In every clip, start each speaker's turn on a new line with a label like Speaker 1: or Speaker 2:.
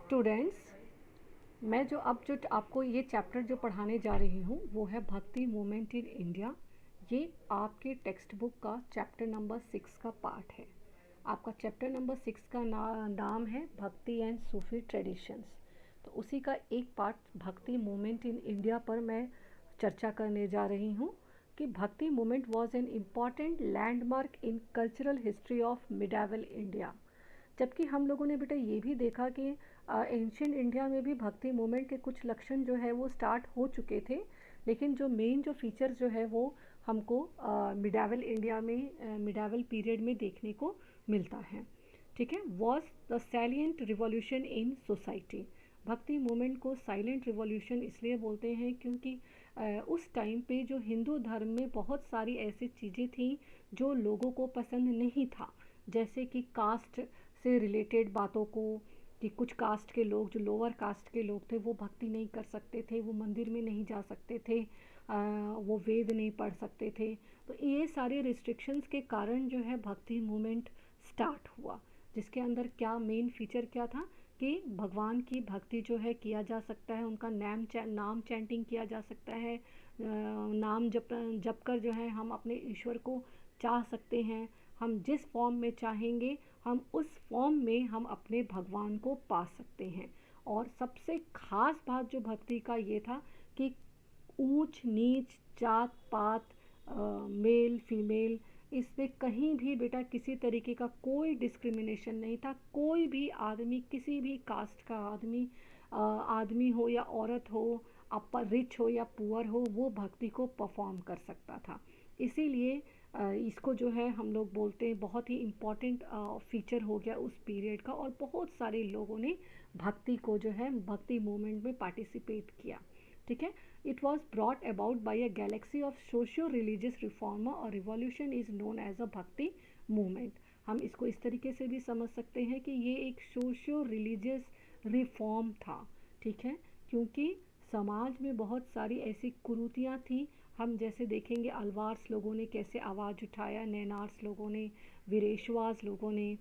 Speaker 1: Students, मैं जो आपको ये चैप्टर जो पढ़ाने जा रही हूँ वो है भक्ति मूवमेंट इन इंडिया। ये आपके टेक्स्ट बुक का चैप्टर नंबर 6 का पार्ट है। आपका चैप्टर नंबर 6 का नाम है भक्ति एंड सूफी ट्रेडिशंस। तो उसी का एक पार्ट भक्ति मूवमेंट इन इंडिया पर मैं चर्चा करने जा रही हूँ कि Bhakti movement was an important landmark in cultural history of medieval India. जबकि हम लोगों ने बेटा ये भी देखा कि एंशियंट इंडिया में भी भक्ति मूवमेंट के कुछ लक्षण जो है वो स्टार्ट हो चुके थे, लेकिन जो मेन जो फीचर्स जो है वो हमको मिडावल इंडिया में मिडावल पीरियड में देखने को मिलता है। ठीक है, was the salient revolution in society. भक्ति मूवमेंट को साइलेंट रिवॉल्यूशन इसलिए बोलते हैं क्योंकि उस टाइम पे जो हिंदू धर्म में बहुत सारी ऐसी चीज़ें थी जो लोगों को पसंद नहीं था, जैसे कि कास्ट से रिलेटेड बातों को, कि कुछ कास्ट के लोग, जो लोअर कास्ट के लोग थे, वो भक्ति नहीं कर सकते थे, वो मंदिर में नहीं जा सकते थे, वो वेद नहीं पढ़ सकते थे। तो ये सारे रिस्ट्रिक्शंस के कारण जो है भक्ति मूवमेंट स्टार्ट हुआ, जिसके अंदर क्या मेन फीचर क्या था कि भगवान की भक्ति जो है किया जा सकता है, उनका नाम चैंटिंग किया जा सकता है, नाम जप कर जो है हम अपने ईश्वर को चाह सकते हैं। हम जिस फॉर्म में चाहेंगे हम उस फॉर्म में हम अपने भगवान को पा सकते हैं। और सबसे खास बात जो भक्ति का ये था कि ऊंच नीच, जात पात, मेल फीमेल, इसमें कहीं भी बेटा किसी तरीके का कोई डिस्क्रिमिनेशन नहीं था। कोई भी आदमी, किसी भी कास्ट का आदमी हो या औरत हो, अपर रिच हो या पुअर हो, वो भक्ति को परफॉर्म कर सकता था। इसीलिए इसको जो है हम लोग बोलते हैं बहुत ही इम्पॉर्टेंट फीचर हो गया उस पीरियड का, और बहुत सारे लोगों ने भक्ति को जो है भक्ति मूवमेंट में पार्टिसिपेट किया। ठीक है, it was brought about by a galaxy of socio religious reformer और revolution is known as a Bhakti movement. हम इसको इस तरीके से भी समझ सकते हैं कि ये एक सोशियो रिलीजियस रिफॉर्म था। ठीक है, क्योंकि समाज में बहुत सारी ऐसी कुरीतियाँ थी। हम जैसे देखेंगे अलवार्स लोगों ने कैसे आवाज़ उठाया, नैनार्स लोगों ने, वीरेशवास लोगों ने,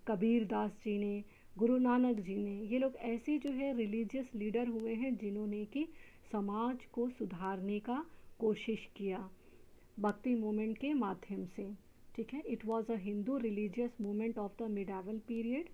Speaker 1: कबीर दास जी ने, गुरु नानक जी ने, ये लोग ऐसे जो है रिलीजियस लीडर हुए हैं जिन्होंने कि समाज को सुधारने का कोशिश किया भक्ति मूवमेंट के माध्यम से। ठीक है, it was a Hindu religious movement of the medieval period,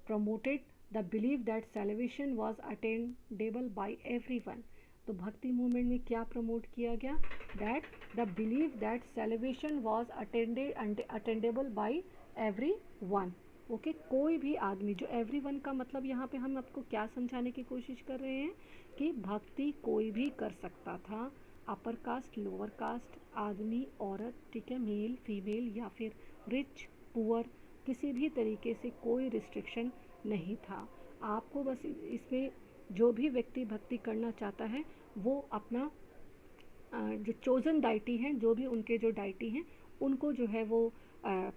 Speaker 1: promoted the belief that celebration was attendable by everyone. तो भक्ति मूवमेंट में क्या प्रमोट किया गया? That the belief that celebration was attendable by everyone. Okay, कोई भी आदमी, जो every one का मतलब यहाँ पे हम आपको क्या समझाने की कोशिश कर रहे हैं कि भक्ति कोई भी कर सकता था, अपर कास्ट, लोअर कास्ट, आदमी, औरत, ठीक है, मेल फीमेल, या फिर रिच पुअर, किसी भी तरीके से कोई रिस्ट्रिक्शन नहीं था। आपको बस इसमें जो भी व्यक्ति भक्ति करना चाहता है वो अपना जो चोज़न डाइटी हैं, जो भी उनके जो डाइटी हैं, उनको जो है वो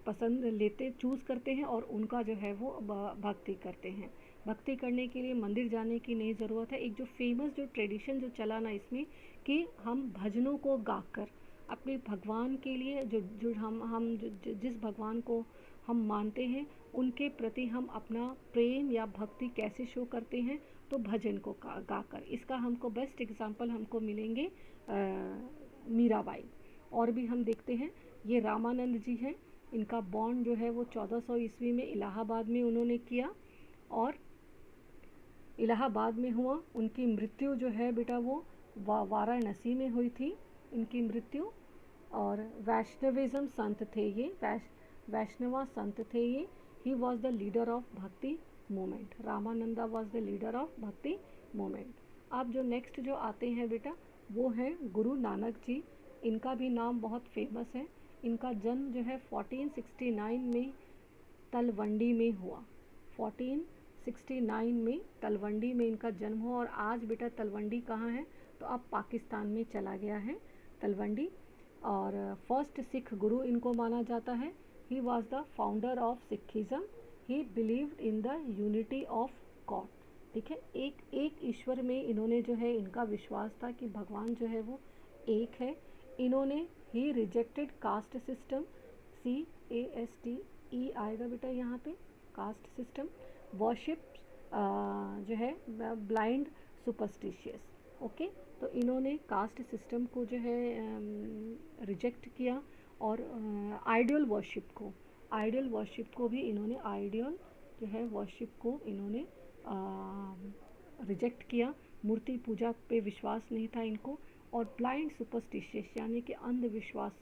Speaker 1: पसंद लेते, चूज़ करते हैं और उनका जो है वो भक्ति करते हैं। भक्ति करने के लिए मंदिर जाने की नहीं ज़रूरत है। एक जो फेमस जो ट्रेडिशन जो चला ना इसमें, कि हम भजनों को गाकर अपने भगवान के लिए, जो हम जिस भगवान को हम मानते हैं उनके प्रति हम अपना प्रेम या भक्ति कैसे शो करते हैं, तो भजन को गाकर। इसका हमको बेस्ट एग्जांपल हमको मिलेंगे मीराबाई। और भी हम देखते हैं, ये रामानंद जी हैं, इनका बॉन्ड जो है वो 1400 ईस्वी में इलाहाबाद में उन्होंने किया, और इलाहाबाद में हुआ। उनकी मृत्यु जो है बेटा वो वाराणसी में हुई थी इनकी मृत्यु। और वैष्णविज्म संत थे ये, वैष्णवा संत थे ये। He was the leader of Bhakti movement. Ramananda was the leader of Bhakti movement. अब जो नेक्स्ट जो आते हैं बेटा वो है गुरु नानक जी। इनका भी नाम बहुत फेमस है। इनका जन्म जो है 1469 में तलवंडी में हुआ। 1469 में तलवंडी में इनका जन्म हुआ। और आज बेटा तलवंडी कहाँ है? तो अब पाकिस्तान में चला गया है तलवंडी। और फर्स्ट सिख गुरु इनको माना जाता है। ही was the founder of Sikhism. He believed in the unity of God. ठीक है, एक ईश्वर में इन्होंने जो है, इनका विश्वास था कि भगवान जो है वो एक है। इन्होंने ही रिजेक्टेड कास्ट सिस्टम, CASTE आएगा बेटा यहाँ पे, कास्ट सिस्टम, वर्शिप जो है ब्लाइंड सुपरस्टिशियस। ओके, तो इन्होंने कास्ट सिस्टम को जो है रिजेक्ट किया और आइडियल वर्शिप को भी इन्होंने आइडियल जो है वर्शिप को इन्होंने रिजेक्ट किया। मूर्ति पूजा पे विश्वास नहीं था इनको, और ब्लाइंड सुपरस्टिशियस यानी कि अंधविश्वास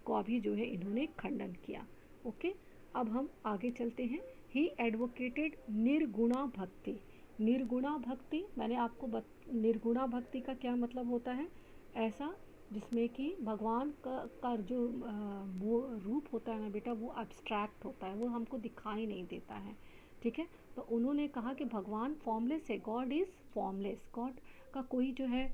Speaker 1: को भी जो है इन्होंने खंडन किया। ओके, अब हम आगे चलते हैं। ही एडवोकेटेड निर्गुणा भक्ति। निर्गुणा भक्ति मैंने आपको निर्गुणा भक्ति का क्या मतलब होता है, ऐसा जिसमें कि भगवान का जो वो रूप होता है ना बेटा, वो एब्स्ट्रैक्ट होता है, वो हमको दिखाई नहीं देता है। ठीक है, तो उन्होंने कहा कि भगवान फॉर्मलेस है, गॉड इज़ फॉर्मलेस, गॉड का कोई जो है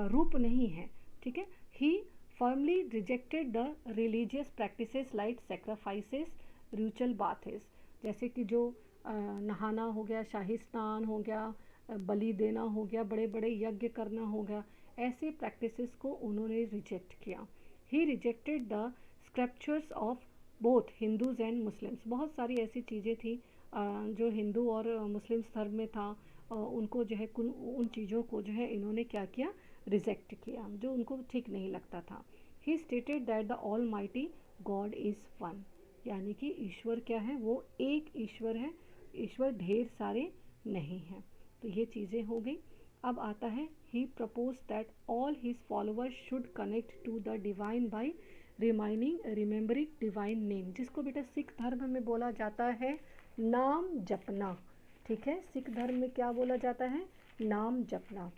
Speaker 1: रूप नहीं है। ठीक है, he firmly rejected the religious practices like sacrifices, ritual baths, जैसे कि जो नहाना हो गया, शाही स्नान हो गया, बलि देना हो गया, बड़े बड़े यज्ञ करना हो गया, ऐसे प्रैक्टिसेस को उन्होंने रिजेक्ट किया। He rejected the scriptures of both Hindus and Muslims. बहुत सारी ऐसी चीज़ें थी जो हिंदू और मुस्लिम्स धर्म में था, उनको जो है उन चीज़ों को जो है इन्होंने क्या किया, रिजेक्ट किया, जो उनको ठीक नहीं लगता था। ही stated that the all mighty God is one, यानी कि ईश्वर क्या है, वो एक ईश्वर है, ईश्वर ढेर सारे नहीं हैं। तो ये चीज़ें हो गई। अब आता है he propose that all his followers should connect to the divine by remembering divine name, जिसको बेटा सिख धर्म में बोला जाता है नाम जपना। ठीक है, सिख धर्म में क्या बोला जाता है, नाम जपना।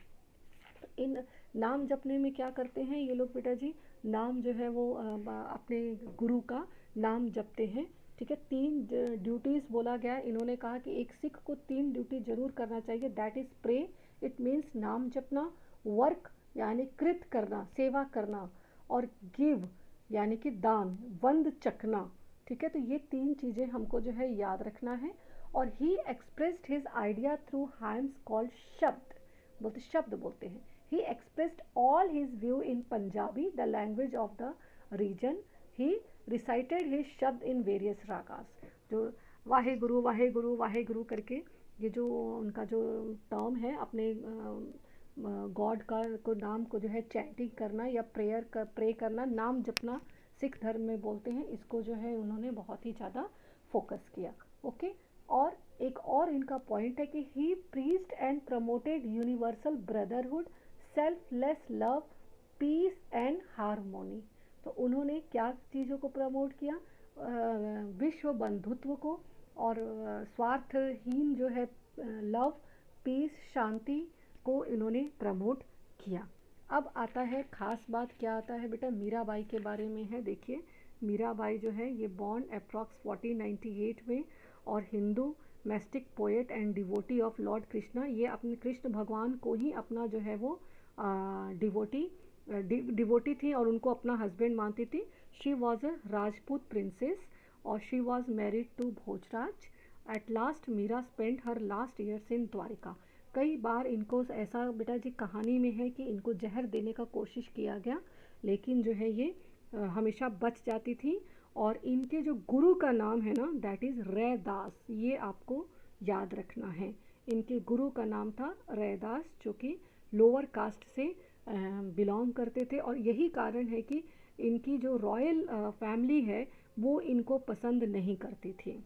Speaker 1: इन नाम जपने में क्या करते हैं ये लोग बेटा जी, नाम जो है वो अपने गुरु का नाम जपते हैं। ठीक है, 3 ड्यूटीज़ बोला गया। इन्होंने कहा कि एक सिख को 3 ड्यूटी जरूर करना चाहिए, that is pray, it means नाम जपना, वर्क यानी कृत करना, सेवा करना, और गिव यानी कि दान, वंद चखना। ठीक है, तो ये 3 चीज़ें हमको जो है याद रखना है। और he expressed his idea through hymns called शब्द बोलते हैं। He expressed all his view in Punjabi, the language of the region. He recited his शब्द in various ragas. जो वाहे गुरु वाहे गुरु करके ये जो उनका जो टर्म है, अपने गॉड का को नाम को जो है चैंटिंग करना या प्रे करना, नाम जपना सिख धर्म में बोलते हैं, इसको जो है उन्होंने बहुत ही ज़्यादा फोकस किया। ओके, और एक और इनका पॉइंट है कि he preached and promoted universal brotherhood, selfless love, peace and harmony. तो उन्होंने क्या चीज़ों को प्रमोट किया, विश्व बंधुत्व को, और स्वार्थहीन जो है लव, पीस, शांति को इन्होंने प्रमोट किया। अब आता है खास बात, क्या आता है बेटा, मीराबाई के बारे में है। देखिए, मीराबाई जो है ये बॉर्न अप्रॉक्स 1498 में, और Hindu mastic poet and devotee of Lord Krishna, ये अपने कृष्ण भगवान को ही अपना जो है वो डिवोटी थी और उनको अपना हस्बैंड मानती थी। She was a Rajput princess और she was married to Bhojraj. At last Meera spend her last years in Dwarka. कई बार इनको ऐसा बेटा जी कहानी में है कि इनको जहर देने का कोशिश किया गया, लेकिन जो है ये हमेशा बच जाती थी। और इनके जो गुरु का नाम है ना, दैट इज़ रैदास, ये आपको याद रखना है। इनके गुरु का नाम था रैदास, जो कि लोअर कास्ट से बिलोंग करते थे, और यही कारण है कि इनकी जो रॉयल फैमिली है वो इनको पसंद नहीं करती थी।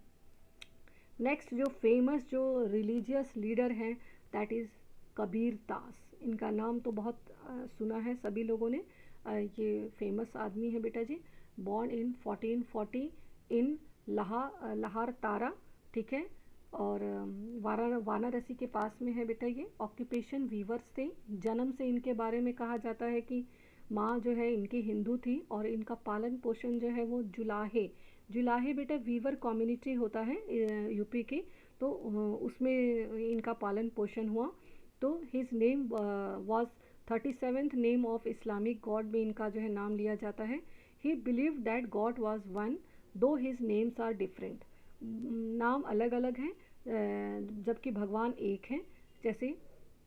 Speaker 1: नेक्स्ट जो फेमस जो रिलीजियस लीडर हैं, दैट इज़ कबीर दास। इनका नाम तो बहुत सुना है सभी लोगों ने। ये फेमस आदमी है बेटा जी, बॉर्न इन 1440 इन लाहौर तारा। ठीक है, और वाराणसी के पास में है बेटा ये। ऑक्यूपेशन वीवर्स थे। जन्म से इनके बारे में कहा जाता है कि माँ जो है इनकी हिंदू थी, और इनका पालन पोषण जो है वो जुलाहे बेटा वीवर कम्युनिटी होता है यूपी के, तो उसमें इनका पालन पोषण हुआ। तो his name was 37th name of Islamic God में इनका जो है नाम लिया जाता है। ही believe that God was one दो हिज नेम्स आर डिफरेंट। नाम अलग अलग हैं जबकि भगवान एक हैं। जैसे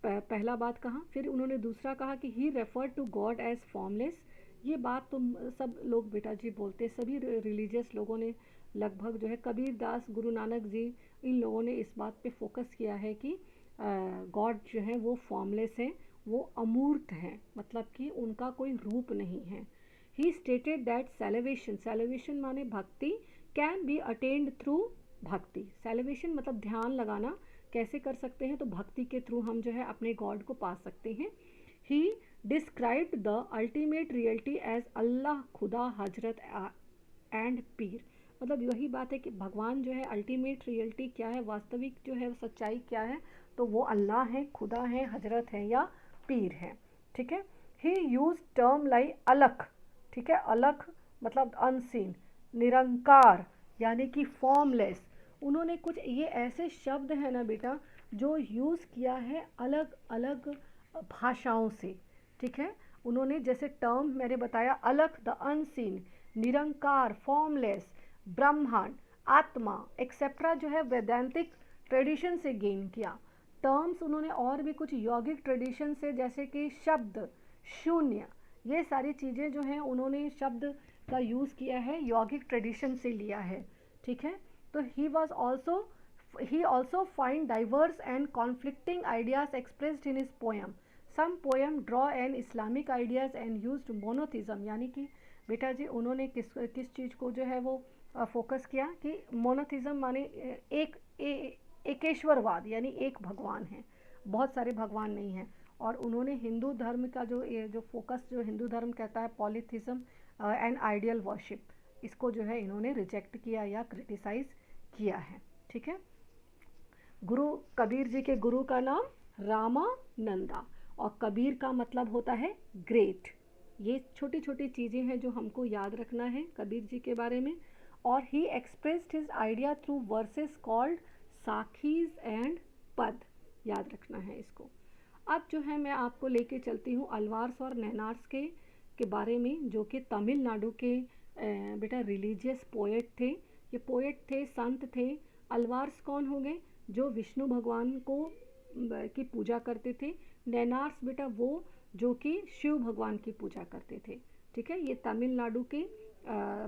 Speaker 1: पहला बात कहा, फिर उन्होंने दूसरा कहा कि he refer to god as formless. ये बात तो सब लोग बेटा जी बोलते, सभी रिलीजियस लोगों ने लगभग जो है, कबीर दास, गुरु नानक जी, इन लोगों ने इस बात पे फोकस किया है कि गॉड जो है वो फॉर्मलेस है, वो अमूर्त हैं, मतलब कि उनका कोई रूप नहीं है। ही स्टेटेड दैट सेलिब्रेशन माने भक्ति कैन बी अटेन्ड थ्रू भक्ति। सेलिब्रेशन मतलब ध्यान लगाना, कैसे कर सकते हैं, तो भक्ति के थ्रू हम जो है अपने गॉड को पा सकते हैं। He described the ultimate reality as Allah, Khuda, Hazrat and पीर। मतलब यही बात है कि भगवान जो है अल्टीमेट रियलिटी क्या है, वास्तविक जो है सच्चाई क्या है, तो वो अल्लाह है, खुदा है, हजरत है या पीर है। ठीक है। ही यूज टर्म लाइक अलख, ठीक है, अलख मतलब अनसीन, निरंकार यानी कि फॉर्मलेस। उन्होंने कुछ ये ऐसे शब्द हैं ना बेटा जो यूज़ किया है अलग अलग भाषाओं से। ठीक है। उन्होंने जैसे टर्म मैंने बताया, अलख द अनसीन, निरंकार, फॉर्मलेस, ब्रह्मांड, आत्मा एक्सेट्रा जो है वैदांतिक ट्रेडिशन से गेन किया। टर्म्स उन्होंने और भी कुछ यौगिक ट्रेडिशन से, जैसे कि शब्द, शून्य, ये सारी चीज़ें जो हैं उन्होंने शब्द का यूज़ किया है, यौगिक ट्रेडिशन से लिया है। ठीक है। तो he also find diverse and conflicting ideas expressed in his poem. Some poem draw an Islamic ideas and used monotheism, यानी कि बेटा जी उन्होंने किस चीज़ को जो है वो फोकस किया कि मोनोथिज्म माने एकेश्वरवाद, यानी एक भगवान है, बहुत सारे भगवान नहीं हैं। और उन्होंने हिंदू धर्म का जो फोकस जो हिंदू धर्म कहता है पॉलीथिज्म एंड आइडियल वर्शिप, इसको जो है इन्होंने रिजेक्ट किया या क्रिटिसाइज किया है। ठीक है। गुरु कबीर जी के गुरु का नाम रामानंदा, और कबीर का मतलब होता है ग्रेट। ये छोटी छोटी चीज़ें हैं जो हमको याद रखना है कबीर जी के बारे में। और he expressed his idea through verses called sakhis and pad, याद रखना है इसको। अब जो है मैं आपको लेके चलती हूँ अलवार्स और नैनार्स के बारे में, जो कि तमिलनाडु के बेटा रिलीजियस पोएट थे। ये पोएट थे, संत थे। अलवार्स कौन हो गए, जो विष्णु भगवान की पूजा करते थे। नैनार्स बेटा वो जो कि शिव भगवान की पूजा करते थे। ठीक है। ये तमिलनाडु के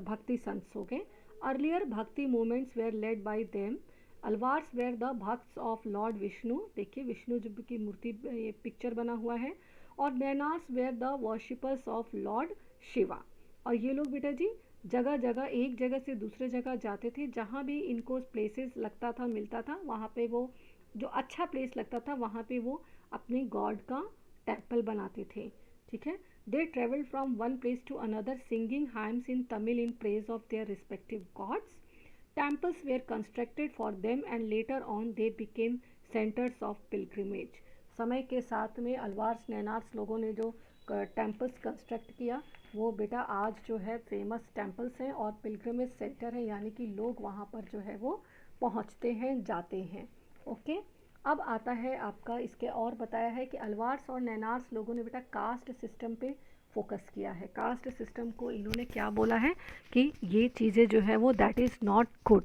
Speaker 1: भक्ति संत हो गए। Earlier bhakti movements were led by them. Alvars were the bhakts of lord Vishnu, देखिए विष्णु जी की मूर्ति ये पिक्चर बना हुआ है। और Nayanars were the worshippers of Lord Shiva. और ये लोग बेटा जी जगह जगह, एक जगह से दूसरे जगह जाते थे, जहाँ भी इनको प्लेसेस लगता था, मिलता था, वहाँ पे वो जो अच्छा प्लेस लगता था वहाँ पे वो अपने गॉड का टेम्पल बनाते थे। ठीक है। They travel from one place to another singing hymns in Tamil in praise of their respective gods. Temples were constructed for them and later on they became centers of pilgrimage. समय के साथ में अलवार्स नैनार्स लोगों ने जो टेम्पल्स कंस्ट्रक्ट किया वो बेटा आज जो है फेमस टेम्पल्स हैं और पिलग्रिमेज सेंटर है, यानी कि लोग वहाँ पर जो है वो पहुँचते हैं, जाते हैं। ओके। अब आता है आपका, इसके और बताया है कि अलवार्स और नैनार्स लोगों ने बेटा कास्ट सिस्टम पे फोकस किया है। कास्ट सिस्टम को इन्होंने क्या बोला है कि ये चीज़ें जो है वो दैट इज़ नॉट गुड।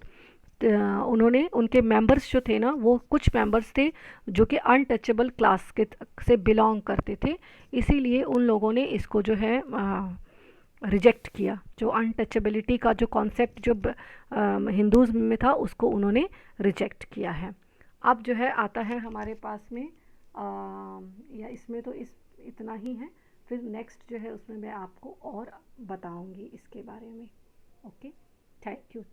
Speaker 1: उन्होंने उनके मेंबर्स जो थे ना, वो कुछ मेंबर्स थे जो कि अनटचेबल क्लास के से बिलोंग करते थे, इसीलिए उन लोगों ने इसको जो है रिजेक्ट किया। जो अनटचेबिलिटी का जो कॉन्सेप्ट जो हिंदूज़ में था उसको उन्होंने रिजेक्ट किया है। अब जो है आता है हमारे पास में या इसमें तो इतना ही है, फिर नेक्स्ट जो है उसमें मैं आपको और बताऊंगी इसके बारे में। Okay, thank you.